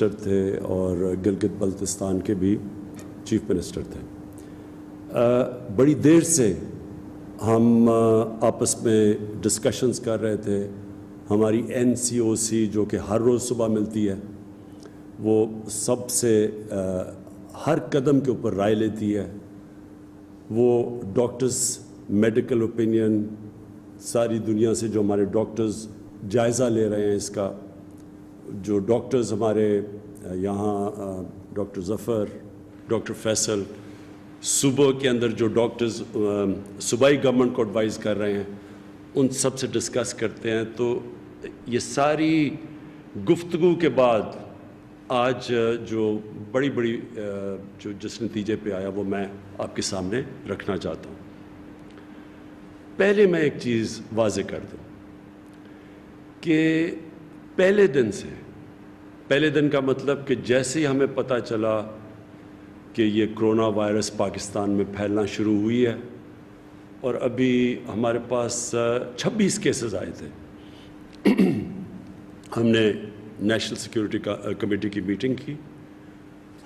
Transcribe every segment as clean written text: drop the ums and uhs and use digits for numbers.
Minister تھے اور گلگت بلتستان کے بھی چیف منسٹر تھے. بڑی دیر سے ہم آپس میں ڈسکشنز کر رہے تھے. ہماری NCOC جو کہ ہر روز صبح ملتی ہے وہ سب سے ہر قدم کے اوپر رائے لیتی ہے. وہ ڈاکٹرز میڈیکل اوپینین ساری دنیا سے جو ہمارے ڈاکٹرز جائزہ لے رہے ہیں اس کا, جو ڈاکٹرز ہمارے یہاں ڈاکٹر ظفر, ڈاکٹر فیصل, صوبوں کے اندر جو ڈاکٹرز صوبائی گورنمنٹ کو ایڈوائز کر رہے ہیں ان سب سے ڈسکس کرتے ہیں. تو یہ ساری گفتگو کے بعد آج جو بڑی جو جس نتیجے پہ آیا وہ میں آپ کے سامنے رکھنا چاہتا ہوں. پہلے میں ایک چیز واضح کر دوں کہ پہلے دن کا مطلب کہ جیسے ہی ہمیں پتہ چلا کہ یہ کرونا وائرس پاکستان میں پھیلنا شروع ہوئی ہے اور ابھی ہمارے پاس 26 کیسز آئے تھے, ہم نے نیشنل سیکیورٹی کمیٹی کی میٹنگ کی.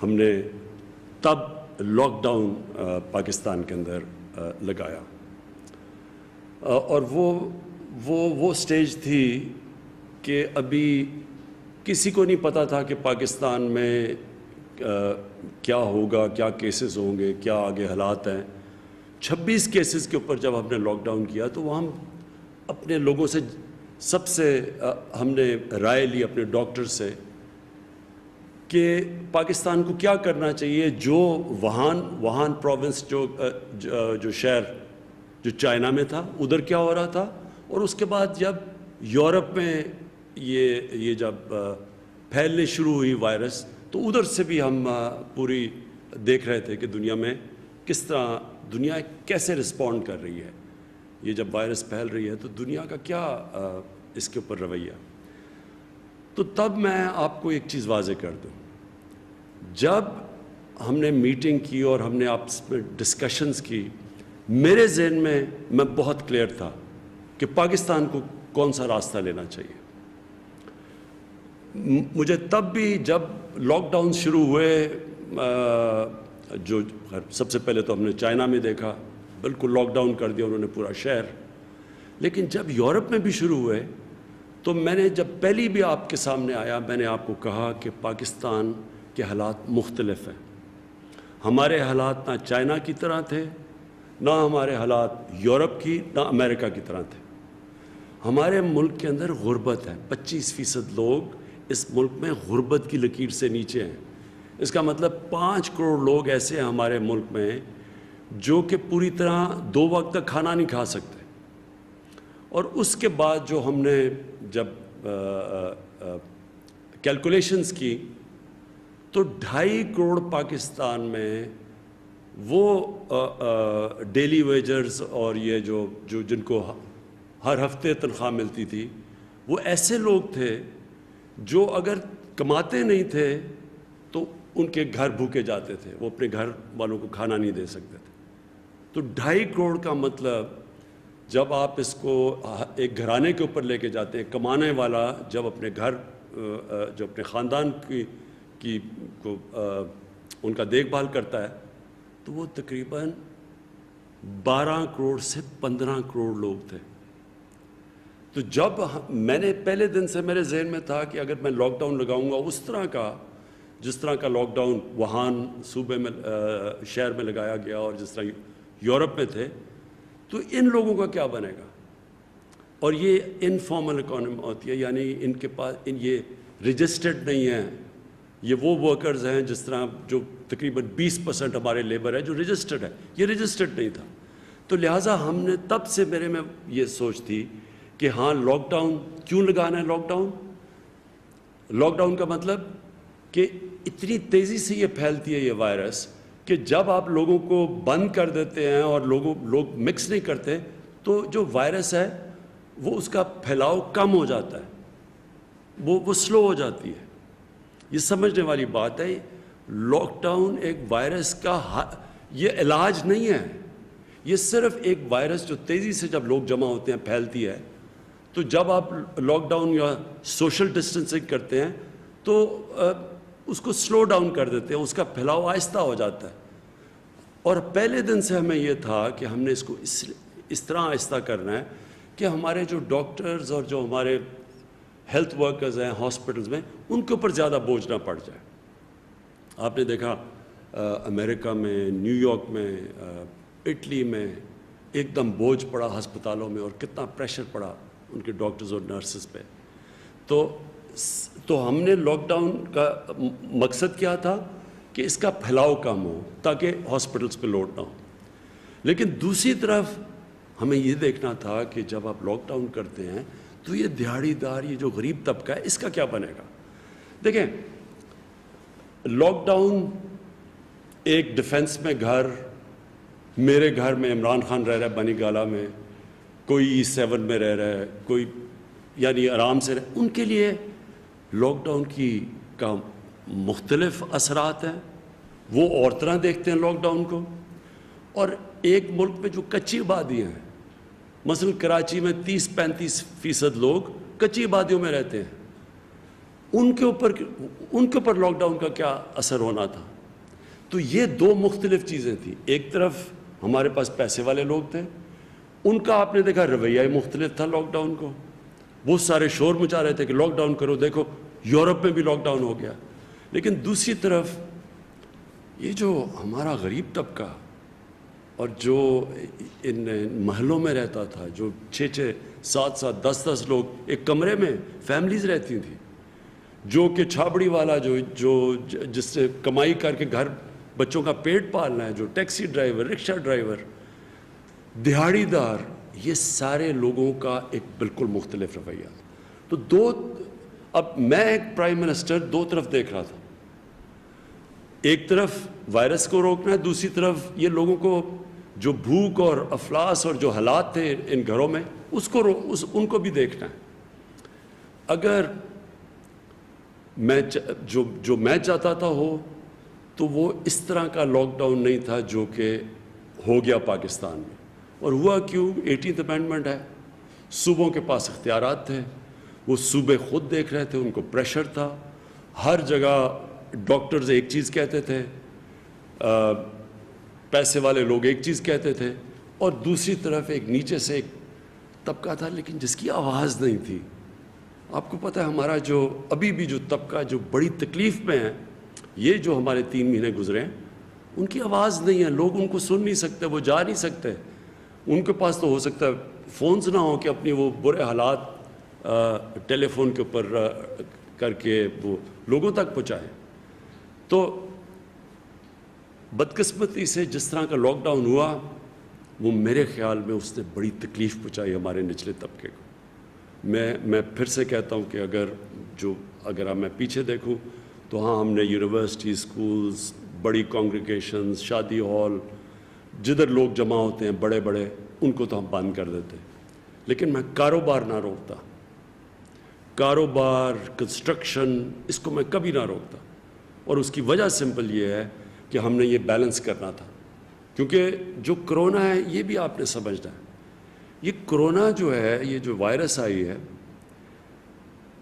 ہم نے تب لاک ڈاؤن پاکستان کے اندر لگایا اور وہ سٹیج تھی کہ ابھی کسی کو نہیں پتہ تھا کہ پاکستان میں کیا ہوگا, کیا کیسز ہوں گے, کیا آگے حالات ہیں. 26 کیسز کے اوپر جب ہم نے لاک ڈاؤن کیا تو وہ ہم اپنے لوگوں سے سب سے ہم نے رائے لی اپنے ڈاکٹر سے کہ پاکستان کو کیا کرنا چاہیے. جو وہان پروونس جو شہر جو چائنا میں تھا ادھر کیا ہو رہا تھا, اور اس کے بعد جب یورپ میں یہ جب پھیلنے شروع ہوئی وائرس تو ادھر سے بھی ہم پوری دیکھ رہے تھے کہ دنیا میں کس طرح دنیا کیسے رسپونڈ کر رہی ہے. یہ جب وائرس پھیل رہی ہے تو دنیا کا کیا اس کے اوپر رویہ. تو تب میں آپ کو ایک چیز واضح کر دوں, جب ہم نے میٹنگ کی اور ہم نے آپس میں ڈسکشنز کی, میرے ذہن میں بہت کلیئر تھا کہ پاکستان کو کون سا راستہ لینا چاہیے. مجھے تب بھی جب لاک ڈاؤن شروع ہوئے, جو سب سے پہلے تو ہم نے چائنا میں دیکھا, بالکل لاک ڈاؤن کر دیا انہوں نے پورا شہر. لیکن جب یورپ میں بھی شروع ہوئے تو میں نے جب پہلی بھی آپ کے سامنے آیا میں نے آپ کو کہا کہ پاکستان کے حالات مختلف ہیں. ہمارے حالات نہ چائنا کی طرح تھے, نہ ہمارے حالات یورپ کی, نہ امریکہ کی طرح تھے. ہمارے ملک کے اندر غربت ہے, 25% لوگ اس ملک میں غربت کی لکیر سے نیچے ہیں. اس کا مطلب 5 کروڑ لوگ ایسے ہیں ہمارے ملک میں جو کہ پوری طرح 2 وقت تک کھانا نہیں کھا سکتے. اور اس کے بعد جو ہم نے جب کیلکولیشنز کی تو 2.5 کروڑ پاکستان میں وہ ڈیلی ویجرز اور یہ جو جن کو ہر ہفتے تنخواہ ملتی تھی وہ ایسے لوگ تھے جو اگر کماتے نہیں تھے تو ان کے گھر بھوکے جاتے تھے, وہ اپنے گھر والوں کو کھانا نہیں دے سکتے تھے. تو 2.5 کروڑ کا مطلب جب آپ اس کو ایک گھرانے کے اوپر لے کے جاتے ہیں, کمانے والا جب اپنے گھر جو اپنے خاندان کی کو ان کا دیکھ بھال کرتا ہے تو وہ تقریباً 12 کروڑ سے 15 کروڑ لوگ تھے. تو جب میں نے پہلے دن سے میرے ذہن میں تھا کہ اگر میں لاک ڈاؤن لگاؤں گا اس طرح کا جس طرح کا لاک ڈاؤن وہان صوبے میں شہر میں لگایا گیا اور جس طرح یورپ میں تھے تو ان لوگوں کا کیا بنے گا. اور یہ انفارمل اکانومی ہوتی ہے, یعنی ان کے پاس یہ رجسٹرڈ نہیں ہیں. یہ وہ ورکرز ہیں جس طرح جو تقریباً 20% ہمارے لیبر ہے جو رجسٹرڈ ہے, یہ رجسٹرڈ نہیں تھا. تو لہٰذا ہم نے تب سے میرے میں یہ سوچ تھی کہ ہاں لاک ڈاؤن کیوں لگانا ہے. لاک ڈاؤن کا مطلب کہ اتنی تیزی سے یہ پھیلتی ہے یہ وائرس کہ جب آپ لوگوں کو بند کر دیتے ہیں اور لوگ مکس نہیں کرتے تو جو وائرس ہے وہ اس کا پھیلاؤ کم ہو جاتا ہے, وہ سلو ہو جاتی ہے. یہ سمجھنے والی بات ہے. لاک ڈاؤن ایک وائرس کا یہ علاج نہیں ہے, یہ صرف ایک وائرس جو تیزی سے جب لوگ جمع ہوتے ہیں پھیلتی ہے. تو جب آپ لاک ڈاؤن یا سوشل ڈسٹینسنگ کرتے ہیں تو اس کو سلو ڈاؤن کر دیتے ہیں, اس کا پھیلاؤ آہستہ ہو جاتا ہے. اور پہلے دن سے ہمیں یہ تھا کہ ہم نے اس کو اس طرح آہستہ کرنا ہے کہ ہمارے جو ڈاکٹرز اور جو ہمارے ہیلتھ ورکرز ہیں ہاسپٹلز میں, ان کے اوپر زیادہ بوجھ نہ پڑ جائے. آپ نے دیکھا امریکہ میں, نیو یارک میں, اٹلی میں ایک دم بوجھ پڑا ہسپتالوں میں, اور کتنا پریشر پڑا ان کے ڈاکٹرز اور نرسز پہ. تو ہم نے لاک ڈاؤن کا مقصد کیا تھا کہ اس کا پھیلاؤ کم ہو تاکہ ہاسپٹلز پہ لوڈ نہ ہو. لیکن دوسری طرف ہمیں یہ دیکھنا تھا کہ جب آپ لاک ڈاؤن کرتے ہیں تو یہ دیہڑی دار, یہ جو غریب طبقہ ہے, اس کا کیا بنے گا. دیکھیں, لاک ڈاؤن ایک ڈیفنس میں گھر, میرے گھر میں عمران خان رہ رہا ہے بنی گالہ میں, کوئی E7 میں رہ رہا ہے, کوئی یعنی آرام سے ان کے لیے لاک ڈاؤن کا مختلف اثرات ہیں. وہ اور طرح دیکھتے ہیں لاک ڈاؤن کو. اور ایک ملک میں جو کچی آبادیاں ہیں, مثلا کراچی میں 30-35% لوگ کچی آبادیوں میں رہتے ہیں, ان کے اوپر لاک ڈاؤن کا کیا اثر ہونا تھا. تو یہ دو مختلف چیزیں تھیں. ایک طرف ہمارے پاس پیسے والے لوگ تھے, ان کا آپ نے دیکھا رویہ مختلف تھا لاک ڈاؤن کو. بہت سارے شور مچا رہے تھے کہ لاک ڈاؤن کرو, دیکھو یورپ میں بھی لاک ڈاؤن ہو گیا. لیکن دوسری طرف یہ جو ہمارا غریب طبقہ اور جو ان محلوں میں رہتا تھا, جو 6-6, 7-7, 10-10 لوگ ایک کمرے میں فیملیز رہتی تھیں, جو کہ چھابڑی والا جو جس سے کمائی کر کے گھر بچوں کا پیٹ پالنا ہے, جو ٹیکسی ڈرائیور, رکشہ ڈرائیور, دہاڑی دار, یہ سارے لوگوں کا ایک بالکل مختلف رویہ. تو اب میں ایک پرائم منسٹر دو طرف دیکھ رہا تھا. ایک طرف وائرس کو روکنا ہے, دوسری طرف یہ لوگوں کو جو بھوک اور افلاس اور جو حالات تھے ان گھروں میں ان کو بھی دیکھنا ہے. اگر جو میں چاہتا تھا ہو تو وہ اس طرح کا لاک ڈاؤن نہیں تھا جو کہ ہو گیا پاکستان میں. اور ہوا کیوں؟ 18th امینڈمنٹ ہے, صوبوں کے پاس اختیارات تھے, وہ صوبے خود دیکھ رہے تھے, ان کو پریشر تھا. ہر جگہ ڈاکٹرز ایک چیز کہتے تھے, پیسے والے لوگ ایک چیز کہتے تھے, اور دوسری طرف ایک نیچے سے ایک طبقہ تھا لیکن جس کی آواز نہیں تھی. آپ کو پتہ ہے ہمارا جو ابھی بھی جو طبقہ جو بڑی تکلیف میں ہے, یہ جو ہمارے 3 مہینے گزرے ہیں, ان کی آواز نہیں ہے, لوگ ان کو سن نہیں سکتے, وہ جا نہیں سکتے. ان کے پاس تو ہو سکتا ہے فونز نہ ہوں کہ اپنی وہ برے حالات ٹیلی فون کے اوپر کر کے وہ لوگوں تک پہنچائیں. تو بدقسمتی سے جس طرح کا لاک ڈاؤن ہوا, وہ میرے خیال میں اس نے بڑی تکلیف پہنچائی ہمارے نچلے طبقے کو. میں پھر سے کہتا ہوں کہ اگر میں پیچھے دیکھوں تو ہاں, ہم نے یونیورسٹی, اسکولز, بڑی کانگریگیشنز, شادی ہال, جدھر لوگ جمع ہوتے ہیں بڑے بڑے, ان کو تو ہم بند کر دیتے. لیکن میں کاروبار نہ روکتا, کاروبار, کنسٹرکشن, اس کو میں کبھی نہ روکتا. اور اس کی وجہ سمپل یہ ہے کہ ہم نے یہ بیلنس کرنا تھا. کیونکہ جو کرونا ہے یہ بھی آپ نے سمجھنا ہے. یہ کرونا جو ہے, یہ جو وائرس آئی ہے,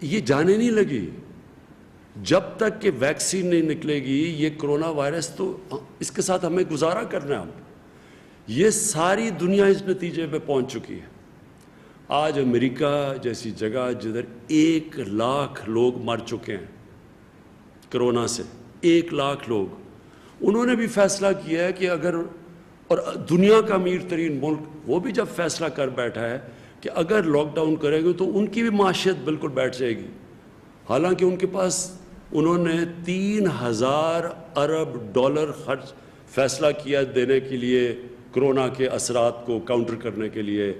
یہ جانے نہیں لگی. جب تک کہ ویکسین نہیں نکلے گی یہ کرونا وائرس, تو اس کے ساتھ ہمیں گزارا کرنا ہے. یہ ساری دنیا اس نتیجے پہ پہنچ چکی ہے. آج امریکہ جیسی جگہ جدھر 1 لاکھ لوگ مر چکے ہیں کرونا سے, 1 لاکھ لوگ, انہوں نے بھی فیصلہ کیا ہے کہ اگر, اور دنیا کا امیر ترین ملک, وہ بھی جب فیصلہ کر بیٹھا ہے کہ اگر لاک ڈاؤن کریں گے تو ان کی بھی معیشت بالکل بیٹھ جائے گی. حالانکہ ان کے پاس, انہوں نے $3000 ارب خرچ فیصلہ کیا دینے کے لیے, کرونا کے اثرات کو کاؤنٹر کرنے کے لیے,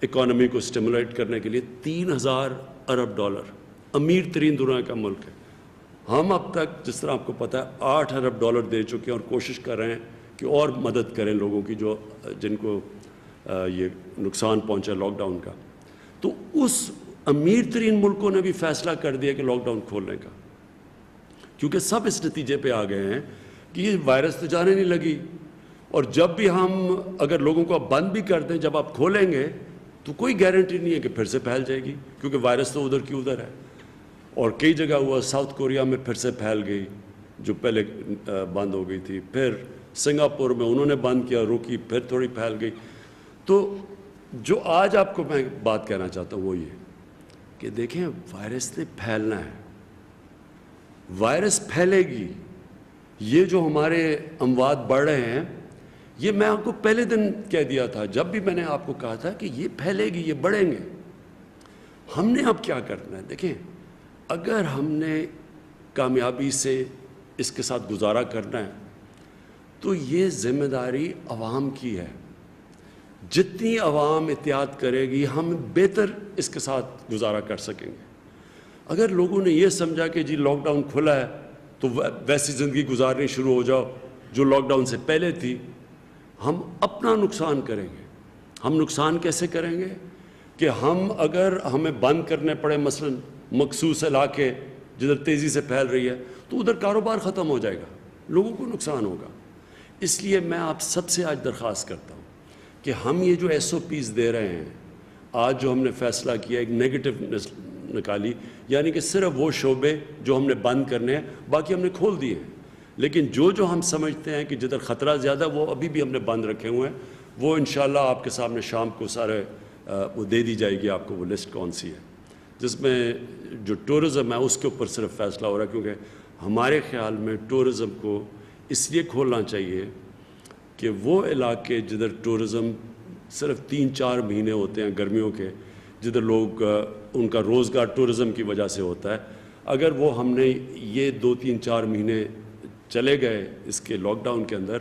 اکانومی کو اسٹیمولیٹ کرنے کے لیے. $3000 ارب, امیر ترین دنیا کا ملک ہے. ہم اب تک جس طرح آپ کو پتہ ہے $8 ارب دے چکے ہیں, اور کوشش کر رہے ہیں کہ اور مدد کریں لوگوں کی جن کو یہ نقصان پہنچا لاک ڈاؤن کا. تو اس امیر ترین ملکوں نے بھی فیصلہ کر دیا کہ لاک ڈاؤن کھولنے کا, کیونکہ سب اس نتیجے پہ آ گئے ہیں کہ یہ وائرس تو جانے نہیں لگی. اور جب بھی ہم اگر لوگوں کو اب بند بھی کر دیں, جب آپ کھولیں گے تو کوئی گارنٹی نہیں ہے کہ پھر سے پھیل جائے گی, کیونکہ وائرس تو ادھر کی ادھر ہے. اور کئی جگہ ہوا، ساؤتھ کوریا میں پھر سے پھیل گئی جو پہلے بند ہو گئی تھی، پھر سنگاپور میں انہوں نے بند کیا، روکی، پھر تھوڑی پھیل گئی. تو جو آج آپ کو میں بات کہنا چاہتا ہوں وہ یہ کہ دیکھیں وائرس نے پھیلنا ہے، وائرس پھیلے گی. یہ جو ہمارے اموات بڑھ رہے ہیں، یہ میں آپ کو پہلے دن کہہ دیا تھا جب بھی میں نے آپ کو کہا تھا کہ یہ پھیلے گی، یہ بڑھیں گے. ہم نے اب کیا کرنا ہے؟ دیکھیں اگر ہم نے کامیابی سے اس کے ساتھ گزارا کرنا ہے تو یہ ذمہ داری عوام کی ہے. جتنی عوام احتیاط کرے گی ہم بہتر اس کے ساتھ گزارا کر سکیں گے. اگر لوگوں نے یہ سمجھا کہ جی لاک ڈاؤن کھلا ہے تو ویسی زندگی گزارنی شروع ہو جاؤ جو لاک ڈاؤن سے پہلے تھی، ہم اپنا نقصان کریں گے. ہم نقصان کیسے کریں گے کہ ہم اگر ہمیں بند کرنے پڑے مثلا مخصوص علاقے جدھر تیزی سے پھیل رہی ہے تو ادھر کاروبار ختم ہو جائے گا، لوگوں کو نقصان ہوگا. اس لیے میں آپ سب سے آج درخواست کرتا ہوں کہ ہم یہ جو ایس او پیز دے رہے ہیں، آج جو ہم نے فیصلہ کیا ایک نیگیٹو نکالی، یعنی کہ صرف وہ شعبے جو ہم نے بند کرنے ہیں باقی ہم نے کھول دیے ہیں، لیکن جو ہم سمجھتے ہیں کہ جدھر خطرہ زیادہ وہ ابھی بھی ہم نے بند رکھے ہوئے ہیں، وہ انشاءاللہ آپ کے سامنے شام کو سارے وہ دے دی جائے گی آپ کو وہ لسٹ کون سی ہے، جس میں جو ٹورزم ہے اس کے اوپر صرف فیصلہ ہو رہا ہے. کیونکہ ہمارے خیال میں ٹورزم کو اس لیے کھولنا چاہیے کہ وہ علاقے جدھر ٹورزم صرف 3-4 مہینے ہوتے ہیں گرمیوں کے، جدھر لوگ ان کا روزگار ٹورزم کی وجہ سے ہوتا ہے، اگر وہ ہم نے یہ 2-3-4 مہینے چلے گئے اس کے لاک ڈاؤن کے اندر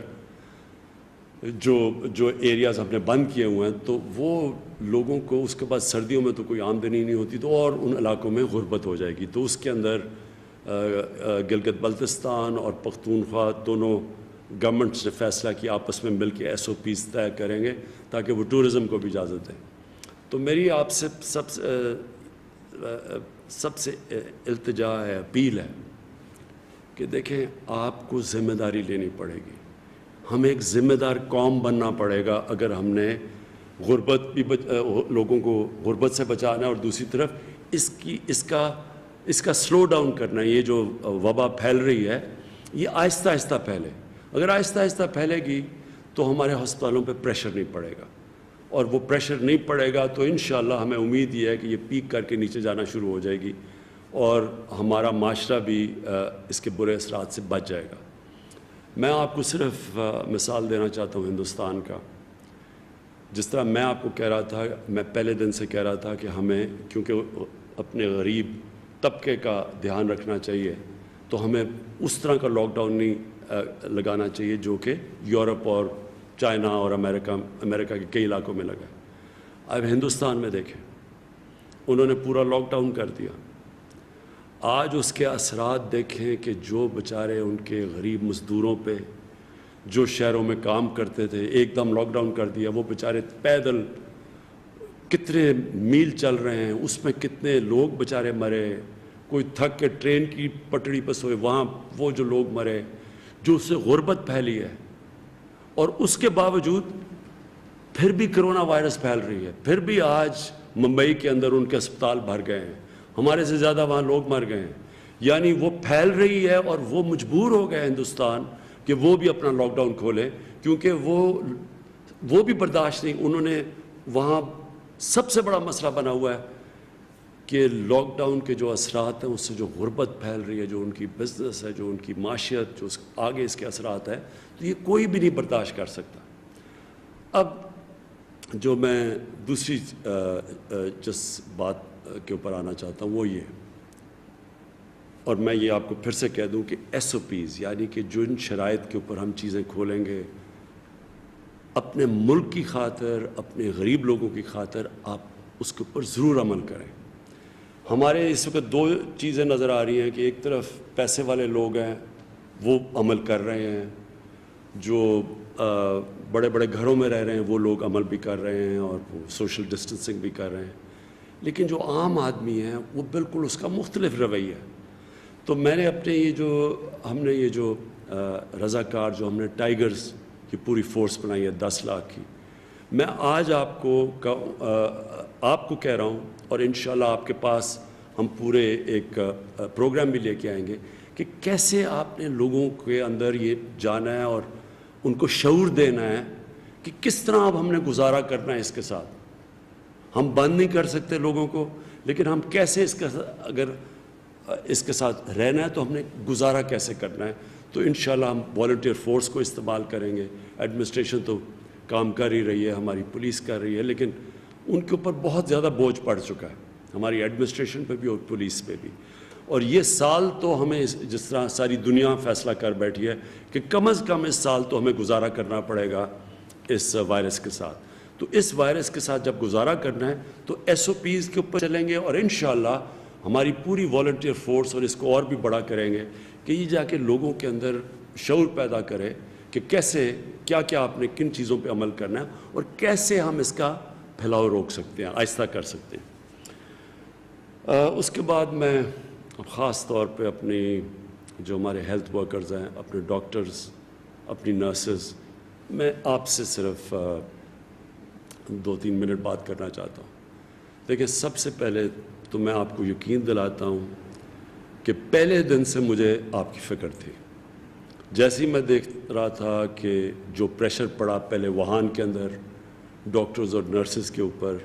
جو ایریاز ہم نے بند کیے ہوئے ہیں، تو وہ لوگوں کو اس کے بعد سردیوں میں تو کوئی آمدنی نہیں ہوتی تو اور ان علاقوں میں غربت ہو جائے گی. تو اس کے اندر گلگت بلتستان اور پختونخوا دونوں گورنمنٹس نے فیصلہ کیا آپس میں مل کے ایس او پیز طے کریں گے تاکہ وہ ٹورزم کو بھی اجازت دیں. تو میری آپ سے سب سے التجا ہے، اپیل ہے کہ دیکھیں آپ کو ذمہ داری لینی پڑے گی. ہمیں ایک ذمہ دار قوم بننا پڑے گا اگر ہم نے غربت بھی لوگوں کو غربت سے بچانا ہے اور دوسری طرف اس کا سلو ڈاؤن کرنا ہے. یہ جو وبا پھیل رہی ہے یہ آہستہ آہستہ پھیلے. اگر آہستہ آہستہ پھیلے گی تو ہمارے ہسپتالوں پہ پریشر نہیں پڑے گا، اور وہ پریشر نہیں پڑے گا تو انشاءاللہ ہمیں امید یہ ہے کہ یہ پیک کر کے نیچے جانا شروع ہو جائے گی اور ہمارا معاشرہ بھی اس کے برے اثرات سے بچ جائے گا. میں آپ کو صرف مثال دینا چاہتا ہوں ہندوستان کا. جس طرح میں آپ کو کہہ رہا تھا، میں پہلے دن سے کہہ رہا تھا کہ ہمیں کیونکہ اپنے غریب طبقے کا دھیان رکھنا چاہیے تو ہمیں اس طرح کا لاک ڈاؤن نہیں لگانا چاہیے جو کہ یورپ اور چائنا اور امریکہ کے کئی علاقوں میں لگا ہے. اب ہندوستان میں دیکھیں، انہوں نے پورا لاک ڈاؤن کر دیا. آج اس کے اثرات دیکھیں کہ جو بیچارے ان کے غریب مزدوروں پہ جو شہروں میں کام کرتے تھے، ایک دم لاک ڈاؤن کر دیا. وہ بیچارے پیدل کتنے میل چل رہے ہیں، اس میں کتنے لوگ بیچارے مرے. کوئی تھک کے ٹرین کی پٹڑی پہ سوئے، وہاں وہ جو لوگ مرے، جو اس سے غربت پھیلی ہے. اور اس کے باوجود پھر بھی کرونا وائرس پھیل رہی ہے. پھر بھی آج ممبئی کے اندر ان کے اسپتال بھر گئے ہیں، ہمارے سے زیادہ وہاں لوگ مر گئے ہیں. یعنی وہ پھیل رہی ہے اور وہ مجبور ہو گئے ہندوستان کہ وہ بھی اپنا لاک ڈاؤن کھولیں، کیونکہ وہ بھی برداشت نہیں. انہوں نے وہاں سب سے بڑا مسئلہ بنا ہوا ہے کہ لاک ڈاؤن کے جو اثرات ہیں اس سے جو غربت پھیل رہی ہے، جو ان کی بزنس ہے، جو ان کی معیشت، جو آگے اس کے اثرات ہیں، تو یہ کوئی بھی نہیں برداشت کر سکتا. اب جو میں دوسری جس بات کے اوپر آنا چاہتا ہوں وہ یہ، اور میں یہ آپ کو پھر سے کہہ دوں کہ ایس او پیز، یعنی کہ جو ان شرائط کے اوپر ہم چیزیں کھولیں گے، اپنے ملک کی خاطر، اپنے غریب لوگوں کی خاطر آپ اس کے اوپر ضرور عمل کریں. ہمارے اس وقت 2 چیزیں نظر آ رہی ہیں کہ ایک طرف پیسے والے لوگ ہیں وہ عمل کر رہے ہیں، جو بڑے بڑے گھروں میں رہ رہے ہیں وہ لوگ عمل بھی کر رہے ہیں اور وہ سوشل ڈسٹنسنگ بھی کر رہے ہیں. لیکن جو عام آدمی ہیں وہ بالکل اس کا مختلف رویہ ہے. تو میں نے اپنے ہم نے یہ جو رضاکار جو ہم نے ٹائیگرز کی پوری فورس بنائی ہے 10 لاکھ کی، میں آج آپ کو کہہ رہا ہوں اور انشاءاللہ آپ کے پاس ہم پورے ایک پروگرام بھی لے کے آئیں گے کہ کیسے آپ نے لوگوں کے اندر یہ جانا ہے اور ان کو شعور دینا ہے کہ کس طرح اب ہم نے گزارا کرنا ہے اس کے ساتھ. ہم بند نہیں کر سکتے لوگوں کو، لیکن ہم کیسے اگر اس کے ساتھ رہنا ہے تو ہم نے گزارا کیسے کرنا ہے. تو انشاءاللہ ہم والنٹیئر فورس کو استعمال کریں گے. ایڈمنسٹریشن تو کام کر ہی رہی ہے، ہماری پولیس کر رہی ہے، لیکن ان کے اوپر بہت زیادہ بوجھ پڑ چکا ہے، ہماری ایڈمنسٹریشن پہ بھی اور پولیس پہ بھی. اور یہ سال تو ہمیں جس طرح ساری دنیا فیصلہ کر بیٹھی ہے کہ کم از کم اس سال تو ہمیں گزارا کرنا پڑے گا اس وائرس کے ساتھ. تو اس وائرس کے ساتھ جب گزارا کرنا ہے تو ایس او پیز کے اوپر چلیں گے، اور انشاءاللہ ہماری پوری والنٹیئر فورس اور اس کو اور بھی بڑا کریں گے کہ یہ جا کے لوگوں کے اندر شعور پیدا کرے کہ کیسے کیا کیا آپ نے کن چیزوں پہ عمل کرنا ہے اور کیسے ہم اس کا پھیلاؤ روک سکتے ہیں، آہستہ کر سکتے ہیں. اس کے بعد میں خاص طور پہ اپنی جو ہمارے ہیلتھ ورکرز ہیں، اپنے ڈاکٹرز، اپنی نرسز، میں آپ سے صرف 2-3 منٹ بات کرنا چاہتا ہوں. دیکھیں، سب سے پہلے تو میں آپ کو یقین دلاتا ہوں کہ پہلے دن سے مجھے آپ کی فکر تھی. جیسے ہی میں دیکھ رہا تھا کہ جو پریشر پڑا پہلے ووہان کے اندر ڈاکٹرز اور نرسز کے اوپر،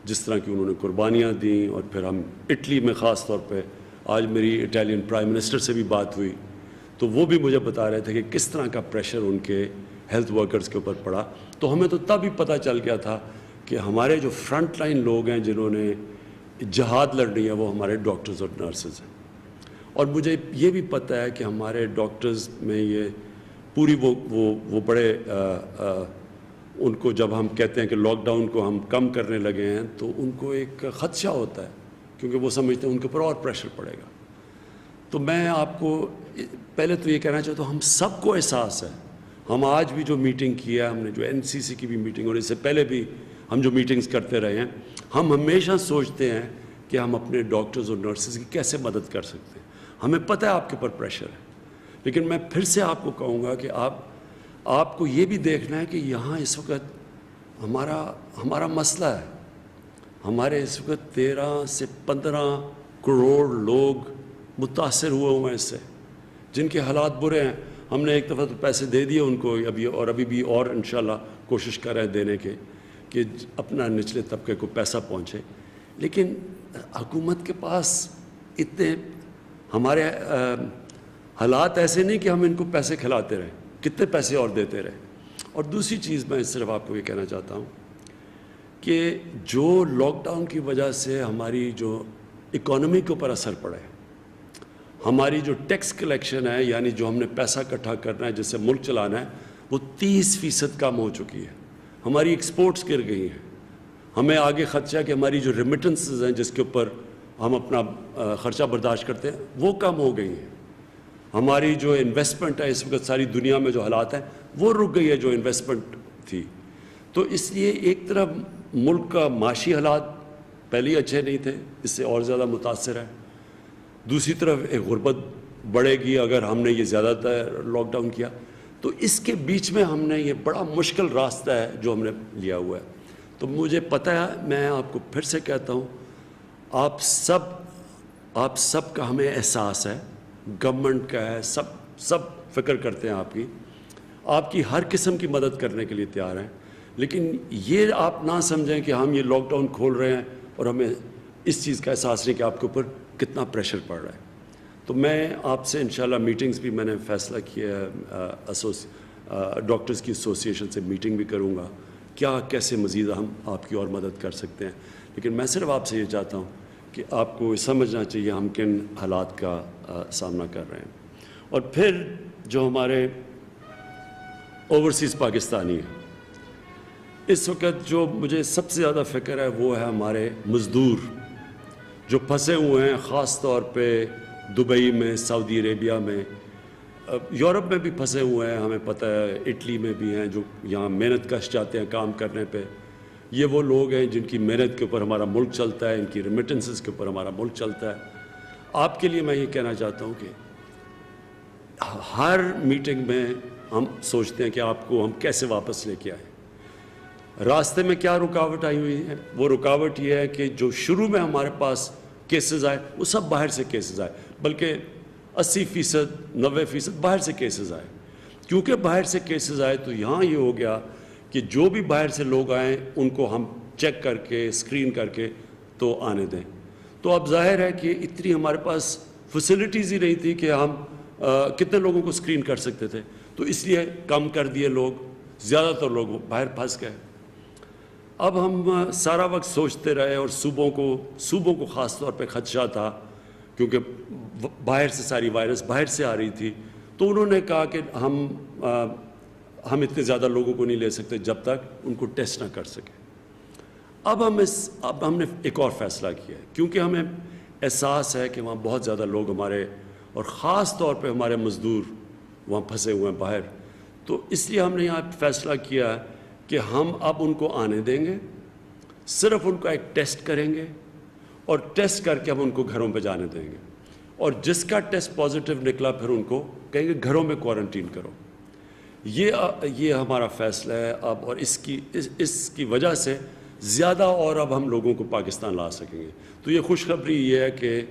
جس طرح کی انہوں نے قربانیاں دیں، اور پھر ہم اٹلی میں خاص طور پہ آج میری اٹالین پرائم منسٹر سے بھی بات ہوئی تو وہ بھی مجھے بتا رہے تھے کہ کس طرح کا پریشر ان کے ہیلتھ ورکرز کے اوپر پڑا. تو ہمیں تو تب ہی پتہ چل گیا تھا کہ ہمارے جو فرنٹ لائن لوگ ہیں جنہوں نے جہاد لڑنی ہے وہ ہمارے ڈاکٹرز اور نرسز ہیں. اور مجھے یہ بھی پتہ ہے کہ ہمارے ڈاکٹرز میں یہ پوری وہ بڑے ان کو جب ہم کہتے ہیں کہ لاک ڈاؤن کو ہم کم کرنے لگے ہیں تو ان کو ایک خدشہ ہوتا ہے، کیونکہ وہ سمجھتے ہیں ان کے اوپر اور پریشر پڑے گا. تو میں آپ کو پہلے تو یہ کہنا چاہتا ہوں، ہم سب کو احساس ہے. ہم آج بھی جو میٹنگ کی ہے، ہم نے جو NCC کی بھی میٹنگ، اور اس سے پہلے بھی ہم جو میٹنگز کرتے رہے ہیں، ہم ہمیشہ سوچتے ہیں کہ ہم اپنے ڈاکٹرز اور نرسز کی کیسے مدد کر سکتے ہیں. ہمیں پتہ ہے آپ کے اوپر پریشر ہے، لیکن میں پھر سے آپ کو کہوں گا کہ آپ کو یہ بھی دیکھنا ہے کہ یہاں اس وقت ہمارا مسئلہ ہے. ہمارے اس وقت 13 سے 15 کروڑ لوگ متاثر ہوئے ہیں اس سے، جن کے حالات برے ہیں. ہم نے ایک دفعہ تو پیسے دے دیے ان کو ابھی بھی اور انشاءاللہ کوشش کر رہے ہیں دینے کے کہ اپنا نچلے طبقے کو پیسہ پہنچے. لیکن حکومت کے پاس اتنے ہمارے حالات ایسے نہیں کہ ہم ان کو پیسے کھلاتے رہیں، کتنے پیسے اور دیتے رہیں. اور دوسری چیز میں صرف آپ کو یہ کہنا چاہتا ہوں کہ جو لاک ڈاؤن کی وجہ سے ہماری جو اکانومی کے اوپر اثر پڑا ہے، ہماری جو ٹیکس کلیکشن ہے، یعنی جو ہم نے پیسہ اکٹھا کرنا ہے جس سے ملک چلانا ہے، وہ 30% کم ہو چکی ہے. ہماری ایکسپورٹس گر گئی ہیں. ہمیں آگے خدشہ ہے کہ ہماری جو ریمیٹنسز ہیں جس کے اوپر ہم اپنا خرچہ برداشت کرتے ہیں وہ کم ہو گئی ہیں. ہماری جو انویسٹمنٹ ہے اس وقت ساری دنیا میں جو حالات ہیں وہ رک گئی ہے جو انویسٹمنٹ تھی. تو اس لیے ایک طرف ملک کا معاشی حالات پہلے ہی اچھے نہیں تھے، اس سے اور زیادہ متاثر ہے. دوسری طرف ایک غربت بڑھے گی اگر ہم نے یہ زیادہ تر لاک ڈاؤن کیا. تو اس کے بیچ میں ہم نے یہ بڑا مشکل راستہ ہے جو ہم نے لیا ہوا ہے. تو مجھے پتہ ہے، میں آپ کو پھر سے کہتا ہوں، آپ سب کا ہمیں احساس ہے، گورنمنٹ کا ہے، سب فکر کرتے ہیں آپ کی ہر قسم کی مدد کرنے کے لیے تیار ہیں. لیکن یہ آپ نہ سمجھیں کہ ہم یہ لاک ڈاؤن کھول رہے ہیں اور ہمیں اس چیز کا احساس نہیں کہ آپ کے اوپر کتنا پریشر پڑ رہا ہے. تو میں آپ سے انشاءاللہ میٹنگز بھی میں نے فیصلہ کیا ہے، ڈاکٹرز کی ایسوسیشن سے میٹنگ بھی کروں گا، کیسے مزید ہم آپ کی اور مدد کر سکتے ہیں. لیکن میں صرف آپ سے یہ چاہتا ہوں کہ آپ کو سمجھنا چاہیے ہم کن حالات کا سامنا کر رہے ہیں. اور پھر جو ہمارے اوورسیز پاکستانی ہیں، اس وقت جو مجھے سب سے زیادہ فکر ہے وہ ہے ہمارے مزدور جو پھنسے ہوئے ہیں، خاص طور پہ دبئی میں، سعودی عربیہ میں، یورپ میں بھی پھنسے ہوئے ہیں. ہمیں پتہ ہے اٹلی میں بھی ہیں جو یہاں محنت کش جاتے ہیں کام کرنے پہ. یہ وہ لوگ ہیں جن کی محنت کے اوپر ہمارا ملک چلتا ہے، ان کی ریمیٹنسز کے اوپر ہمارا ملک چلتا ہے. آپ کے لیے میں یہ کہنا چاہتا ہوں کہ ہر میٹنگ میں ہم سوچتے ہیں کہ آپ کو ہم کیسے واپس لے کے آئیں. راستے میں کیا رکاوٹ آئی ہوئی ہے؟ وہ رکاوٹ یہ ہے کہ جو شروع میں ہمارے پاس کیسز آئے وہ سب باہر سے کیسز آئے، بلکہ 80% 90% باہر سے کیسز آئے۔ کیونکہ باہر سے کیسز آئے تو یہاں یہ ہو گیا کہ جو بھی باہر سے لوگ آئیں ان کو ہم چیک کر کے اسکرین کر کے تو آنے دیں۔ تو اب ظاہر ہے کہ اتنی ہمارے پاس فیسلٹیز ہی نہیں تھی کہ ہم کتنے لوگوں کو اسکرین کر سکتے تھے، تو اس لیے کم کر دیے لوگ، زیادہ تر لوگ باہر پھنس گئے۔ اب ہم سارا وقت سوچتے رہے، اور صوبوں کو خاص طور پہ خدشہ تھا کیونکہ باہر سے ساری وائرس باہر سے آ رہی تھی، تو انہوں نے کہا کہ ہم اتنے زیادہ لوگوں کو نہیں لے سکتے جب تک ان کو ٹیسٹ نہ کر سکیں۔ اب ہم نے ایک اور فیصلہ کیا ہے، کیونکہ ہمیں احساس ہے کہ وہاں بہت زیادہ لوگ ہمارے، اور خاص طور پہ ہمارے مزدور وہاں پھنسے ہوئے ہیں باہر، تو اس لیے ہم نے یہاں فیصلہ کیا کہ ہم اب ان کو آنے دیں گے، صرف ان کا ایک ٹیسٹ کریں گے، اور ٹیسٹ کر کے ہم ان کو گھروں پہ جانے دیں گے، اور جس کا ٹیسٹ پازیٹیو نکلا پھر ان کو کہیں گے گھروں میں کوارنٹین کرو۔ یہ ہمارا فیصلہ ہے اب، اور اس کی وجہ سے زیادہ اور اب ہم لوگوں کو پاکستان لا سکیں گے۔ تو یہ خوشخبری یہ ہے کہ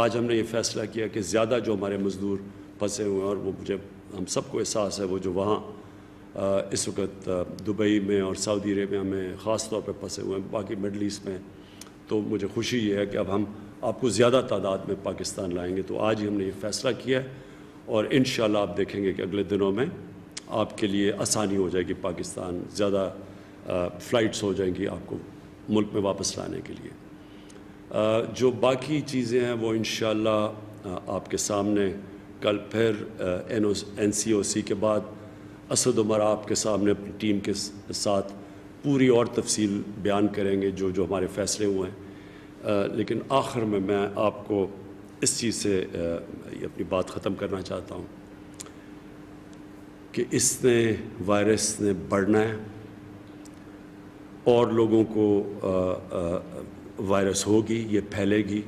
آج ہم نے یہ فیصلہ کیا کہ زیادہ جو ہمارے مزدور پھنسے ہوئے ہیں، اور وہ ہم سب کو احساس ہے، وہ جو وہاں اس وقت دبئی میں اور سعودی عربیہ میں خاص طور پہ پھنسے ہوئے ہیں، باقی مڈل ایسٹ میں، تو مجھے خوشی یہ ہے کہ اب ہم آپ کو زیادہ تعداد میں پاکستان لائیں گے۔ تو آج ہی ہم نے یہ فیصلہ کیا ہے، اور انشاءاللہ آپ دیکھیں گے کہ اگلے دنوں میں آپ کے لیے آسانی ہو جائے گی، پاکستان زیادہ فلائٹس ہو جائیں گی آپ کو ملک میں واپس لانے کے لیے۔ جو باقی چیزیں ہیں وہ انشاءاللہ آپ کے سامنے کل پھر NCOC کے بعد اسد عمر آپ کے سامنے اپنی ٹیم کے ساتھ پوری اور تفصیل بیان کریں گے جو ہمارے فیصلے ہوئے ہیں۔ لیکن آخر میں آپ کو اس چیز سے اپنی بات ختم کرنا چاہتا ہوں کہ اس وائرس نے بڑھنا ہے، اور لوگوں کو وائرس ہوگی، یہ پھیلے گی۔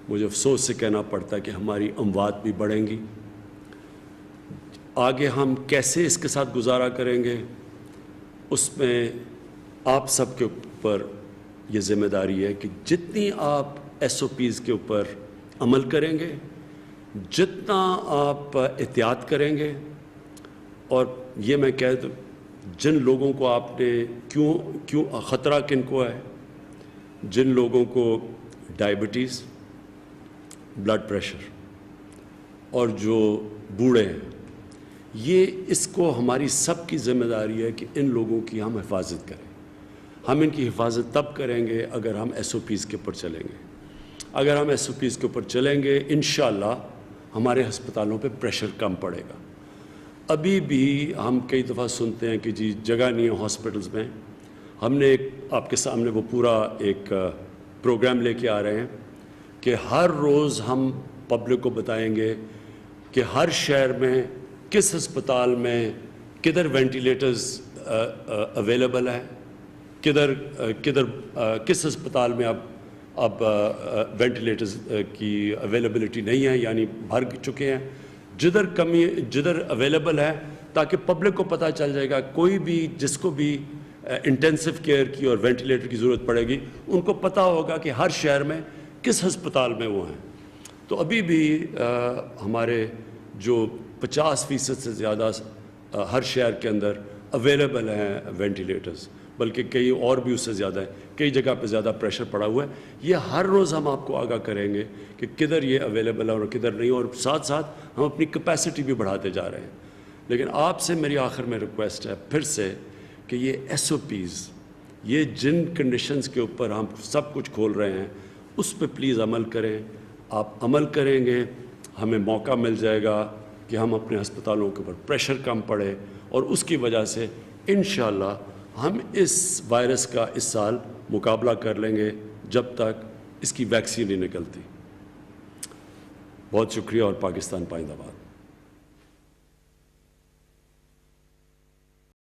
مجھے افسوس سے کہنا پڑتا ہے کہ ہماری اموات بھی بڑھیں گی۔ آگے ہم کیسے اس کے ساتھ گزارا کریں گے، اس میں آپ سب کے اوپر یہ ذمہ داری ہے کہ جتنی آپ SOPs کے اوپر عمل کریں گے، جتنا آپ احتیاط کریں گے، اور یہ میں کہہ دوں جن لوگوں کو آپ نے کیوں خطرہ کن کو ہے، جن لوگوں کو ڈائبٹیز، بلڈ پریشر، اور جو بوڑھے ہیں، یہ اس کو ہماری سب کی ذمہ داری ہے کہ ان لوگوں کی ہم حفاظت کریں۔ ہم ان کی حفاظت تب کریں گے اگر ہم SOPs کے اوپر چلیں گے۔ اگر ہم SOPs کے اوپر چلیں گے انشاءاللہ ہمارے ہسپتالوں پہ پریشر کم پڑے گا۔ ابھی بھی ہم کئی دفعہ سنتے ہیں کہ جی جگہ نہیں ہے ہاسپٹلز میں۔ ہم نے آپ کے سامنے وہ پورا ایک پروگرام لے کے آ رہے ہیں کہ ہر روز ہم پبلک کو بتائیں گے کہ ہر شہر میں کس ہسپتال میں کدھر وینٹیلیٹرز اویلیبل ہے، کس ہسپتال میں اب وینٹیلیٹرز کی اویلیبلٹی نہیں ہے، یعنی بھر چکے ہیں، جدھر اویلیبل ہے، تاکہ پبلک کو پتہ چل جائے گا، کوئی بھی جس کو بھی انٹینسو کیئر کی اور وینٹیلیٹر کی ضرورت پڑے گی، ان کو پتہ ہوگا کہ ہر شہر میں کس ہسپتال میں وہ ہیں۔ تو ابھی بھی ہمارے جو 50% سے زیادہ ہر شہر کے اندر اویلیبل ہیں وینٹیلیٹرز، بلکہ کئی اور بھی اس سے زیادہ ہیں، کئی جگہ پہ زیادہ پریشر پڑا ہوا ہے۔ یہ ہر روز ہم آپ کو آگاہ کریں گے کہ کدھر یہ اویلیبل ہے اور کدھر نہیں، اور ساتھ ساتھ ہم اپنی کیپیسٹی بھی بڑھاتے جا رہے ہیں۔ لیکن آپ سے میری آخر میں ریکویسٹ ہے پھر سے کہ یہ SOPs، یہ جن کنڈیشنز کے اوپر ہم سب کچھ کھول رہے ہیں، اس پہ پلیز عمل کریں۔ آپ عمل کریں گے، ہمیں موقع مل جائے گا کہ ہم اپنے ہسپتالوں کے اوپر پریشر کم پڑے، اور اس کی وجہ سے انشاءاللہ ہم اس وائرس کا اس سال مقابلہ کر لیں گے جب تک اس کی ویکسین نہیں نکلتی۔ بہت شکریہ، اور پاکستان پائندہ باد۔